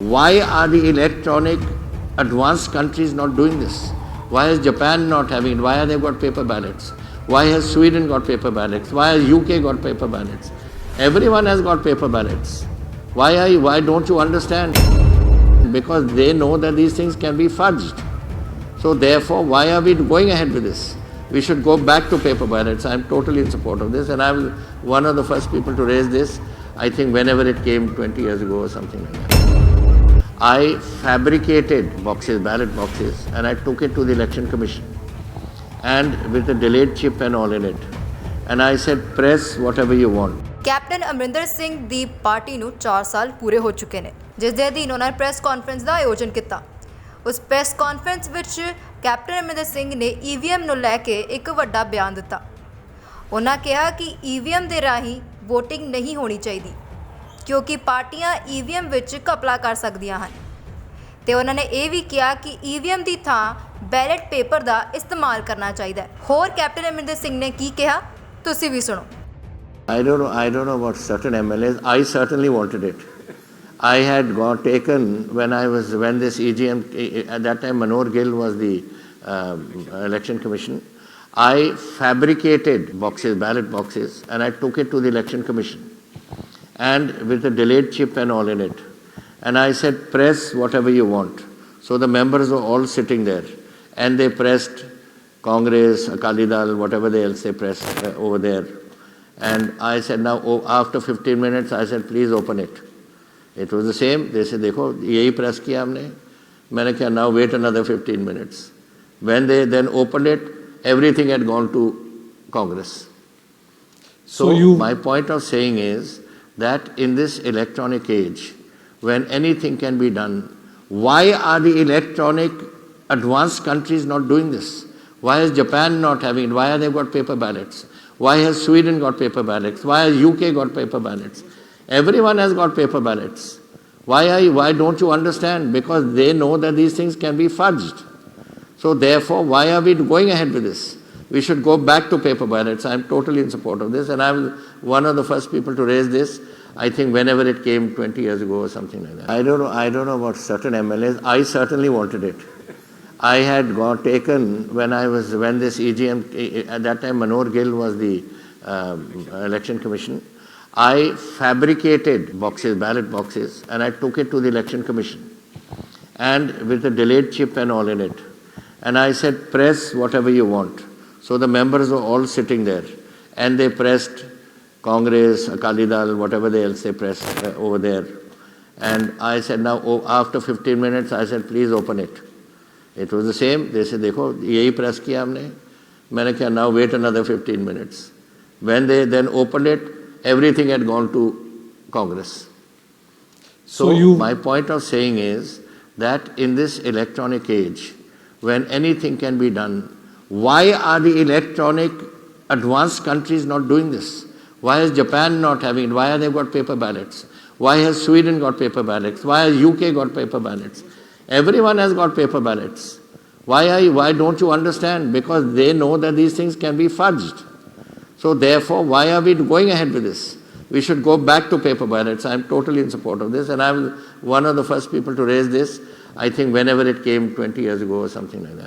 Why are the electronic advanced countries not doing this? Why is Japan not having it? Why have they got paper ballots? Why has Sweden got paper ballots? Why has UK got paper ballots? Everyone has got paper ballots. Why don't you understand? Because they know that these things can be fudged. So therefore, why are we going ahead with this? We should go back to paper ballots. I'm totally in support of this, and I'm one of the first people to raise this, I think whenever it came 20 years ago or something like that. I fabricated boxes, ballot boxes, and I took it to the Election Commission, and with a delayed chip and all in it. And I said, press whatever you want. Captain Amarinder Singh the party ਨੂੰ 4 ਸਾਲ ਪੂਰੇ ਹੋ ਚੁੱਕੇ ਨੇ, ਜਿਸ ਦੇ ਅਧੀਨ ਉਹਨਾਂ ਨੇ ਪ੍ਰੈਸ ਕਾਨਫਰੰਸ ਦਾ ਆਯੋਜਨ ਕੀਤਾ। ਉਸ ਪ੍ਰੈਸ ਕਾਨਫਰੰਸ ਵਿੱਚ ਕੈਪਟਨ ਅਮਰਿੰਦਰ ਸਿੰਘ ਨੇ ਈਵੀਐਮ ਨੂੰ ਲੈ ਕੇ ਇੱਕ ਵੱਡਾ ਬਿਆਨ ਦਿੱਤਾ। ਉਹਨਾਂ ਕਿਹਾ ਕਿ ਈਵੀਐਮ ਦੇ ਰਾਹੀਂ ਵੋਟਿੰਗ ਨਹੀਂ ਹੋਣੀ ਚਾਹੀਦੀ, ਕਿਉਂਕਿ ਪਾਰਟੀਆਂ ਈਵੀਐਮ ਵਿੱਚ ਘਪਲਾ ਕਰ ਸਕਦੀਆਂ ਹਨ। ਤੇ ਉਹਨਾਂ ਨੇ ਇਹ ਵੀ ਕਿਹਾ ਕਿ ਈਵੀਐਮ ਦੀ ਥਾਂ ਬੈਲਟ ਪੇਪਰ ਦਾ ਇਸਤੇਮਾਲ ਕਰਨਾ ਚਾਹੀਦਾ ਹੈ। ਹੋਰ ਕੈਪਟਨ ਅਮਰਿੰਦਰ ਸਿੰਘ ਨੇ ਕੀ ਕਿਹਾ, ਤੁਸੀਂ ਵੀ ਸੁਣੋ। I don't know about certain MLAs. I certainly wanted it. I had taken when this EGM, at that time Manor Gill was the Election Commission. I fabricated boxes, ballot boxes, and I took it to the Election Commission, and with a delayed chip and all in it. And I said, press whatever you want. So the members were all sitting there, and they pressed Congress, Akali Dal, whatever else they pressed over there. And I said, now after 15 minutes, I said, please open it. It was the same. They said, देखो यही press किया हमने. मैंने कहा, now wait another 15 minutes. When they then opened it, everything had gone to Congress. So my point of saying is that in this electronic age, when anything can be done, why are the electronic advanced countries not doing this? Why is Japan not having it? Why have they got paper ballots? Why has Sweden got paper ballots? Why has UK got paper ballots? Everyone has got paper ballots. Why don't you understand? Because they know that these things can be fudged. So therefore, why are we going ahead with this? We should go back to paper ballots. I'm totally in support of this, and I'm one of the first people to raise this, I think whenever it came 20 years ago or something like that. I don't know about certain MLAs. I certainly wanted it. I had taken when this EGM, at that time Manor Gill was the Election Commission. I fabricated boxes, ballot boxes, and I took it to the Election Commission, and with a delayed chip and all in it. And I said, press whatever you want. So the members were all sitting there, and they pressed Congress, Akali Dal, whatever else they pressed over there. And I said, now after 15 minutes, I said, please open it. It was the same. They said, देखो यही press किया हमने. मैंने कहा, now wait another 15 minutes. When they then opened it, everything had gone to Congress. So my point of saying is that in this electronic age, when anything can be done, why are the electronic advanced countries not doing this? Why is Japan not having it? Why have they got paper ballots? Why has Sweden got paper ballots? Why has UK got paper ballots? Everyone has got paper ballots. Why don't you understand? Because they know that these things can be fudged. So therefore, why are we going ahead with this? We should go back to paper ballots. I'm totally in support of this, and I'm one of the first people to raise this, I think whenever it came 20 years ago or something like that.